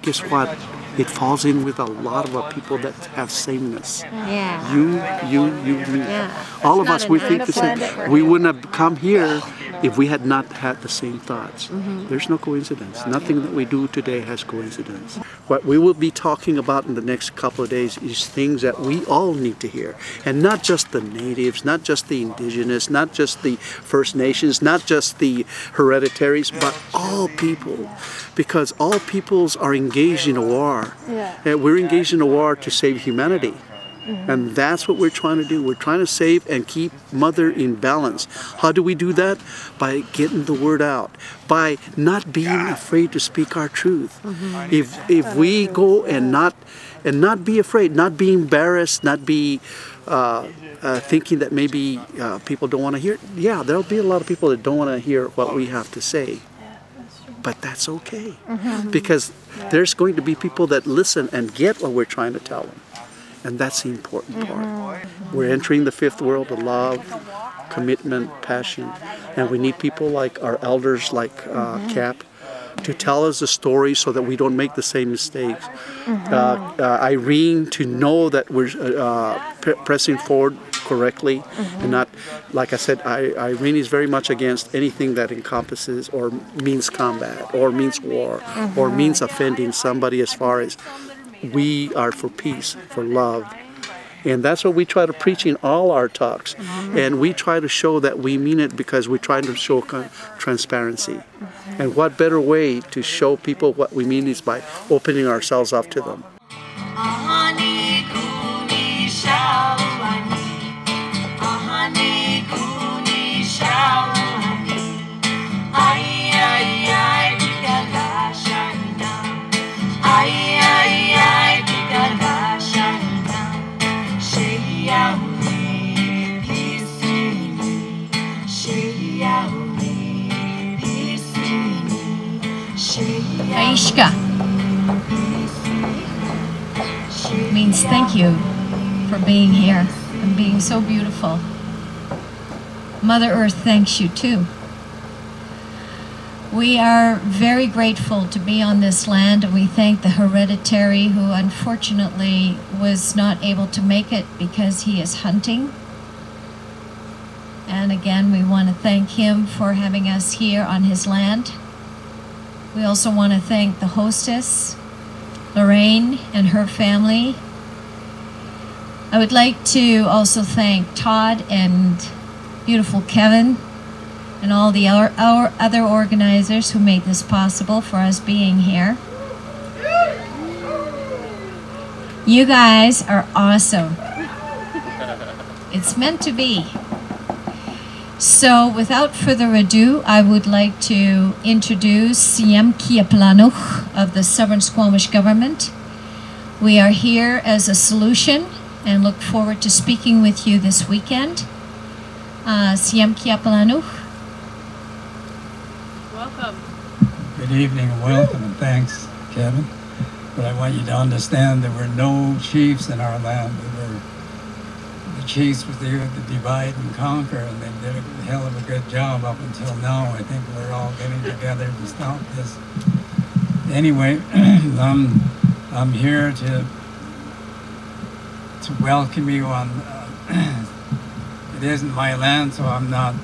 guess what? It falls in with a lot of people that have sameness. Yeah. You, me. Yeah. All of us, we think the same. We wouldn't have come here if we had not had the same thoughts. There's no coincidence. Nothing that we do today has coincidence. What we will be talking about in the next couple of days is things that we all need to hear. And not just the natives, not just the indigenous, not just the First Nations, not just the hereditaries, but all people. Because all peoples are engaged in a war. And we're engaged in a war to save humanity. And that's what we're trying to do. We're trying to save and keep Mother in balance. How do we do that? By getting the word out. By not being afraid to speak our truth. If we go and not be afraid, not be embarrassed, not be thinking that maybe people don't want to hear it. Yeah, there'll be a lot of people that don't want to hear what we have to say. But that's okay. Because there's going to be people that listen and get what we're trying to tell them. And that's the important part. We're entering the fifth world of love, commitment, passion. And we need people like our elders, like Cap, to tell us the story so that we don't make the same mistakes. Irene, to know that we're pressing forward correctly and not, like I said, Irene is very much against anything that encompasses or means combat or means war or means offending somebody, as far as we are for peace, for love. And that's what we try to preach in all our talks. And we try to show that we mean it because we're trying to show transparency. And what better way to show people what we mean is by opening ourselves up to them. Aishka means thank you for being here and being so beautiful. Mother Earth thanks you too. We are very grateful to be on this land, and we thank the hereditary who unfortunately was not able to make it because he is hunting. And again, we want to thank him for having us here on his land. We also want to thank the hostess, Lorraine, and her family. I would like to also thank Todd and beautiful Kevin and all the our other organizers who made this possible for us being here. You guys are awesome. It's meant to be. So without further ado, I would like to introduce Siem Kiaplanuch of the Sovereign Squamish Government. We are here as a solution and look forward to speaking with you this weekend. Siem Kiaplanuch. Welcome. Good evening and welcome, and thanks, Kevin. But I want you to understand there were no chiefs in our land. The chiefs was there to divide and conquer, and they did a hell of a good job up until now. I think we're all getting together to stop this. Anyway, I'm here to welcome you on. It isn't my land, so I'm not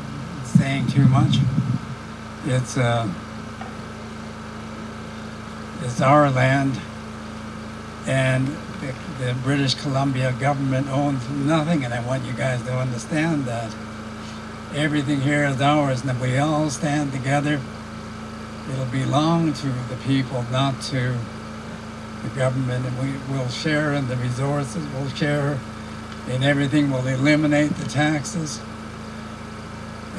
saying too much. It's our land, and the British Columbia government owns nothing, and I want you guys to understand that everything here is ours, and if we all stand together, it'll belong to the people, not to the government, and we will share in the resources, we'll share in everything, we'll eliminate the taxes,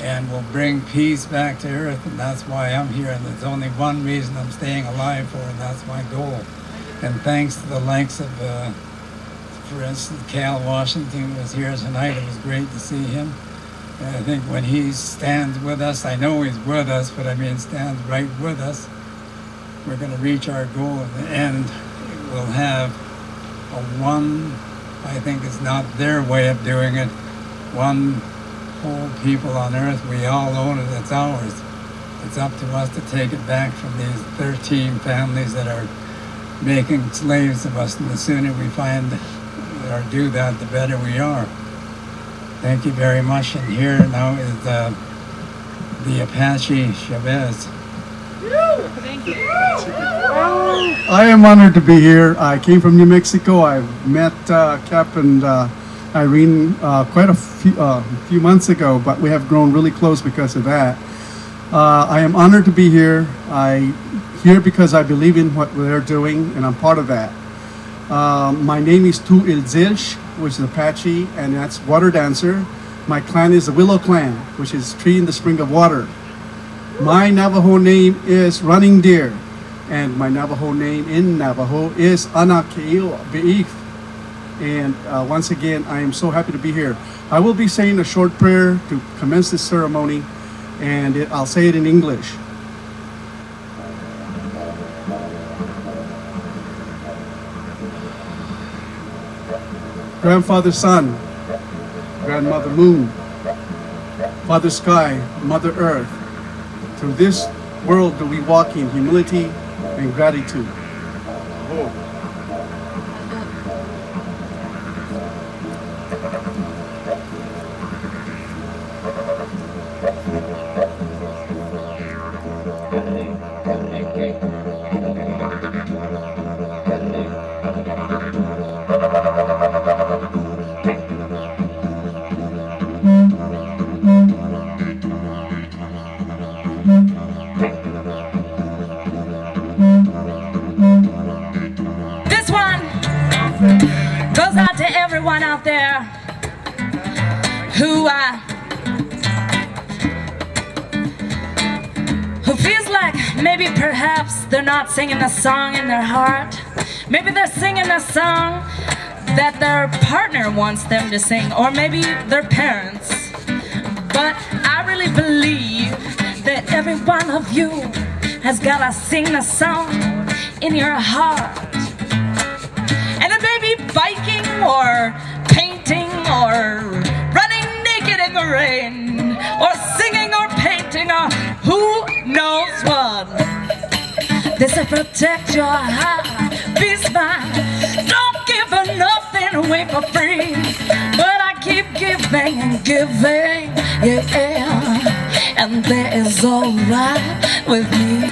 and we'll bring peace back to Earth, and that's why I'm here, and there's only one reason I'm staying alive for, and that's my goal. And thanks to the likes of, for instance, Cal Washington was here tonight. It was great to see him. And I think when he stands with us, I know he's with us, but I mean stands right with us, we're going to reach our goal in the end. We'll have I think it's not their way of doing it, one whole people on Earth. We all own it, it's ours. It's up to us to take it back from these 13 families that are making slaves of us, and the sooner we find or do that, the better we are. Thank you very much. And here now is the Apache Chavez. Thank you. I am honored to be here. I came from New Mexico. I've met Cap and Irene quite a few months ago, but we have grown really close because of that. I am honored to be here. I'm here because I believe in what they're doing, and I'm part of that. My name is Tu Ilzilch, which is Apache, and that's water dancer. My clan is the Willow Clan, which is tree in the spring of water. My Navajo name is Running Deer, and my Navajo name in Navajo is Anakeo Be'if. And once again, I am so happy to be here. I will be saying a short prayer to commence this ceremony, and I'll say it in English. Grandfather Sun, Grandmother Moon, Father Sky, Mother Earth, through this world do we walk in humility and gratitude. Oh. This one goes out to everyone out there who feels like maybe perhaps they're not singing the song in their heart. Maybe they're singing the song that their partner wants them to sing, or maybe their parents. But I really believe that every one of you has gotta sing the song in your heart. And it may be biking or painting or running naked in the rain or singing or painting or who knows what. This will protect your heart, be smart. Don't give nothing away for free, but I keep giving and giving, yeah, and that is alright with me.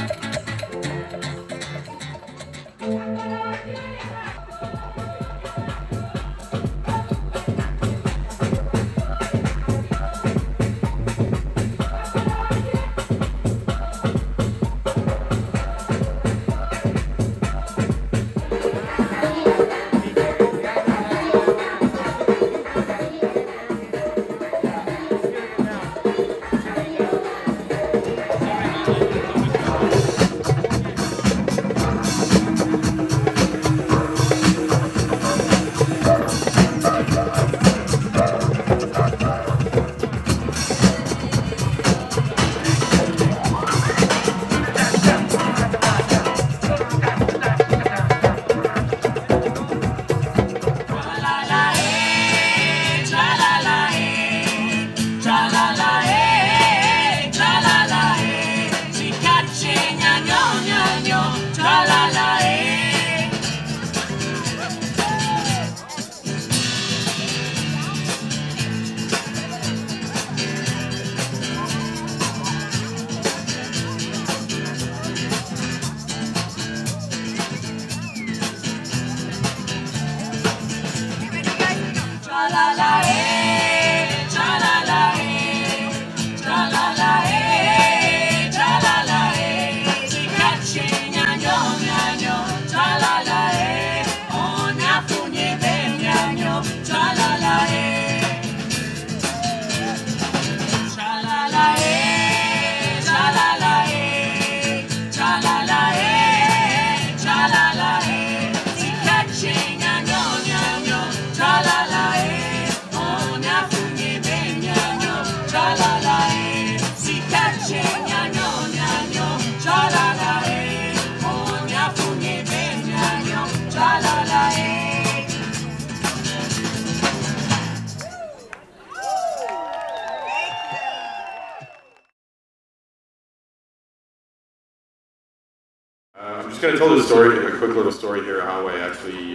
I'm just going to tell the story, a quick little story here, how I actually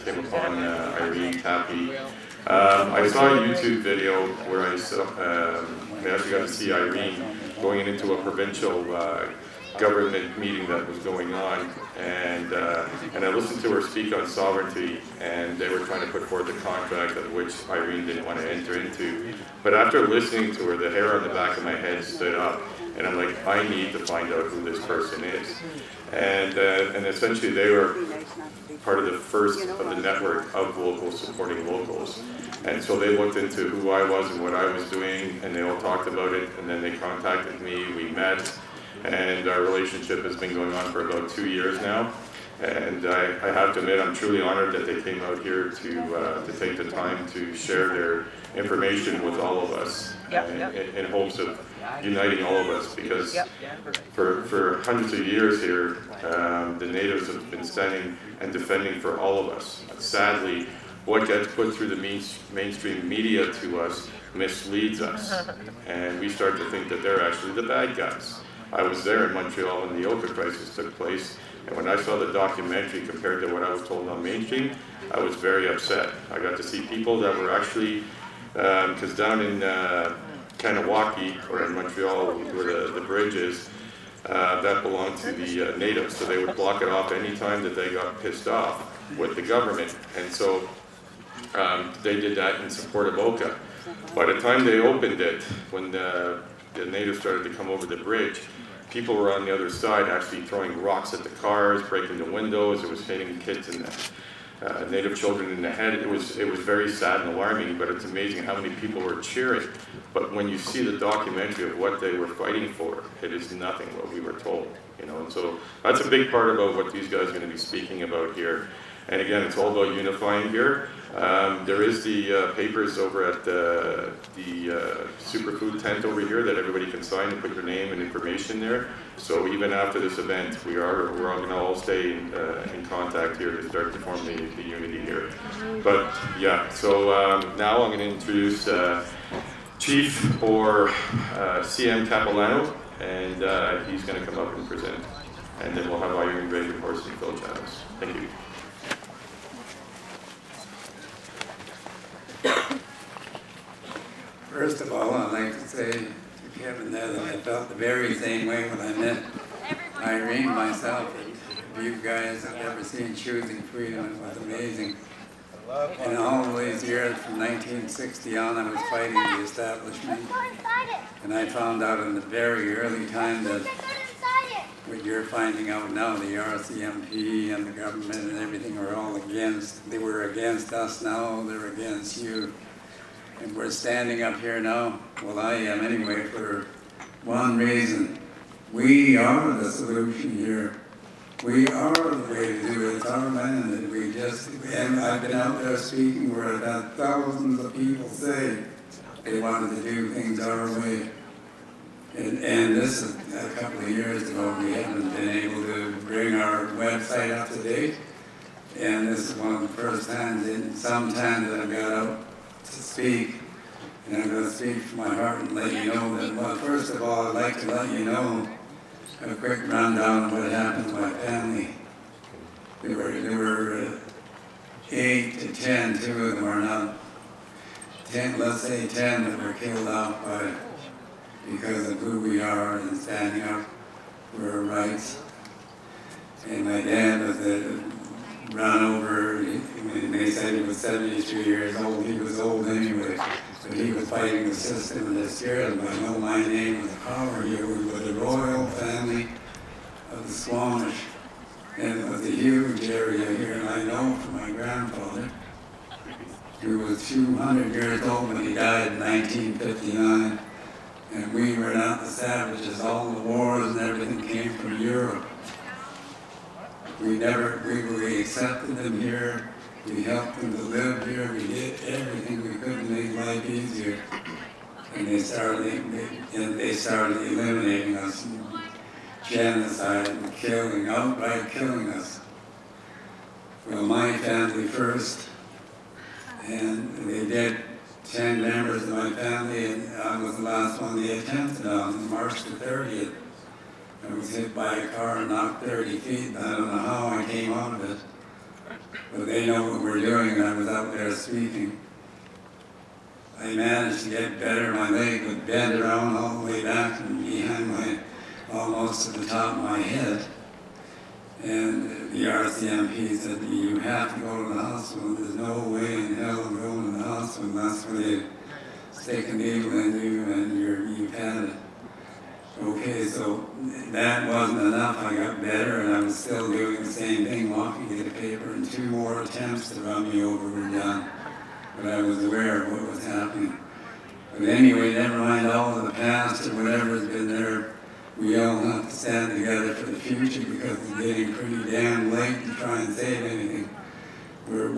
came upon Irene Tappy. I saw a YouTube video where I actually got to see Irene going into a provincial government meeting that was going on, and I listened to her speak on sovereignty, and they were trying to put forth a contract of which Irene didn't want to enter into. But after listening to her, the hair on the back of my head stood up, and I'm like, I need to find out who this person is. And essentially they were part of the first of the network of locals supporting locals. And so they looked into who I was and what I was doing, and they all talked about it, and then they contacted me, we met, and our relationship has been going on for about 2 years now. And I have to admit, I'm truly honored that they came out here to take the time to share their information with all of us, in hopes of uniting all of us, because for hundreds of years here, the natives have been standing and defending for all of us. Sadly, what gets put through the mainstream media to us misleads us, and we start to think that they're actually the bad guys. I was there in Montreal when the Oka crisis took place, and when I saw the documentary compared to what I was told on mainstream, I was very upset. I got to see people that were actually, because down in Kanawaki, or in Montreal, where the bridge is, that belonged to the natives, so they would block it off any time that they got pissed off with the government, and so they did that in support of Oka. By the time they opened it, when the natives started to come over the bridge, people were on the other side actually throwing rocks at the cars, breaking the windows. It was hitting kids in the native children in the head. It was very sad and alarming, but it's amazing how many people were cheering. But when you see the documentary of what they were fighting for, it is nothing what we were told, you know. And so that's a big part about what these guys are going to be speaking about here. And again, it's all about unifying here. There is the papers over at the superfood tent over here that everybody can sign and put your name and information there. So even after this event, we're going to all stay in contact here to start to form the unity here. But yeah, so now I'm going to introduce Chief or CM Capilano, and he's going to come up and present. And then we'll have Irene Gray, of course, and Phil Chavez. Thank you. First of all, I'd like to say to Kevin there that I felt the very same way when I met Irene myself. If you guys have ever seen Choosing Freedom, it was amazing. And all these years from 1960 on, I was fighting the establishment. And I found out in the very early time that what you're finding out now, the RCMP and the government and everything are all against. They were against us now, they're against you. And we're standing up here now, well I am anyway, for one reason. We are the solution here. We are the way to do it. It's our land, and and I've been out there speaking where I've had thousands of people say they wanted to do things our way. And this is a couple of years ago, we haven't been able to bring our website up to date. And this is one of the first times in some time that I've got out to speak, and I'm going to speak from my heart and let you know that, well, first of all, I'd like to let you know a quick rundown of what happened to my family. There were 8 to 10, 2 of them are not, 10, let's say 10 that were killed off because of who we are and standing up for our rights. And my dad was run over, and they said he was 72 years old. He was old anyway, but he was fighting the system, and they scared him. I know my name was Power here. We were the royal family of the Squamish, and it was a huge area here, and I know from my grandfather, who was 200 years old when he died in 1959, and we were not the savages. All the wars and everything came from Europe. We accepted them here, we helped them to live here, we did everything we could to make life easier. And they started eliminating us, and genocide and killing, outright killing us. Well, my family first, and they did 10 members of my family, and I was the last one they attempted on March the 30th. I was hit by a car and knocked 30 feet. I don't know how I came out of it. But they know what we're doing, and I was out there sweeping. I managed to get better. My leg would bend around all the way back and behind almost to the top of my head. And the RCMP said, you have to go to the hospital. There's no way in hell I'm going to the hospital. That's where they stick a needle in you and you've had it. Okay, so that wasn't enough. I got better and I was still doing the same thing, walking to the paper, and 2 more attempts to run me over were done. But I was aware of what was happening. But anyway, never mind all of the past or whatever has been there. We all have to stand together for the future because it's getting pretty damn late to try and save anything. We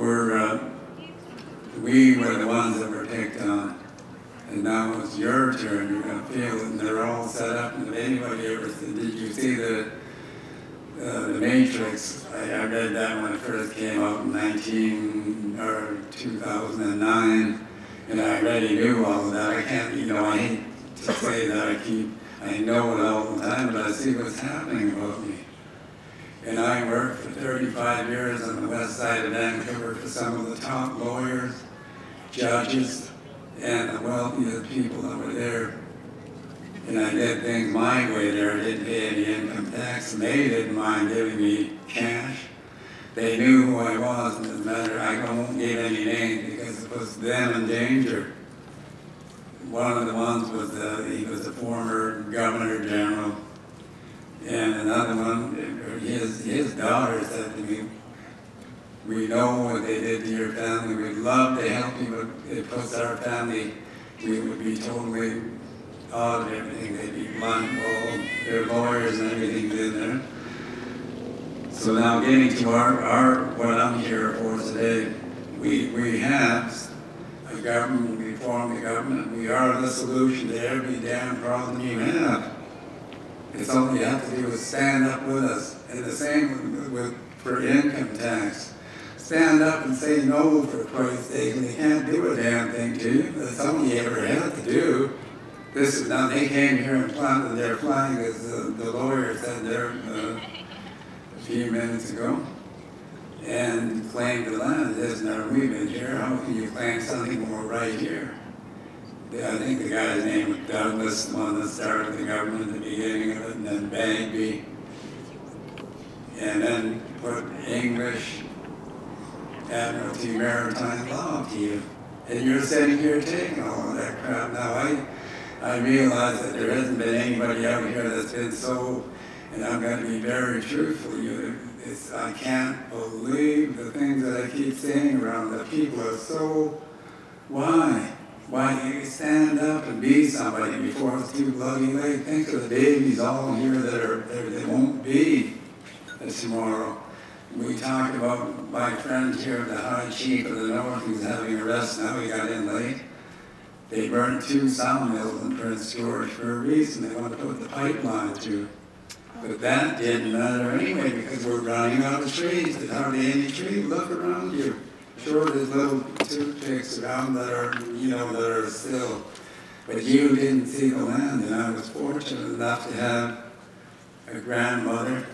were the ones that were picked on. And now it's your turn, you're going to feel it, and they're all set up. And if anybody ever said, did you see the Matrix? I read that when it first came out in 2009, and I already knew all of that. I can't, I hate to say that I know it all the time, but I see what's happening about me. And I worked for 35 years on the west side of Vancouver for some of the top lawyers, judges, and the wealthiest people that were there. And I did things my way there. I didn't pay any income tax, and they didn't mind giving me cash. They knew who I was, and it doesn't matter. I won't give any names because it puts them in danger. One of the ones was he was a former governor general, and another one, his daughter said to me, we know what they did to your family. We'd love to help you, but it puts our family, we would be totally out of everything. They'd be blunt, all their lawyers and everything did there. So now getting to what I'm here for today, we have a government, we form the government. We are the solution to every damn problem you have. It's all you have to do is stand up with us. And the same for income tax. Stand up and say no, for Christ's sake, and they can't do a damn thing to you. That's all you ever had to do. This is now, they came here and planted their flag, as the lawyer said there a few minutes ago, and claimed the land. This now we've been here. How can you claim something more right here? I think the guy's name was Douglas, the one that started the government at the beginning of it, and then Bagby, and then put English Admiralty Maritime Law to you. And you're sitting here taking all of that crap. Now, I realize that there hasn't been anybody out here that's been so, and I'm going to be very truthful to you, I can't believe the things that I keep saying around that people are so, why? Why do you stand up and be somebody before it's too bloody late? Think of the babies all here that won't be tomorrow. We talked about my friend here, the High Chief of the North, who's having arrest now. He got in late. They burned 2 sawmills in Prince George for a reason. They wanted to put the pipeline through. But that didn't matter anyway because we're running out of trees. There's hardly any trees. Look around you. Sure, there's little toothpicks around that are, that are still. But you didn't see the land, and I was fortunate enough to have a grandmother,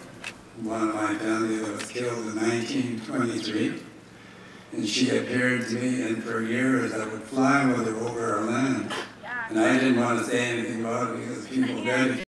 one of my family that was killed in 1923, and she appeared to me, and for years I would fly with her over our land. And I didn't want to say anything about it because people very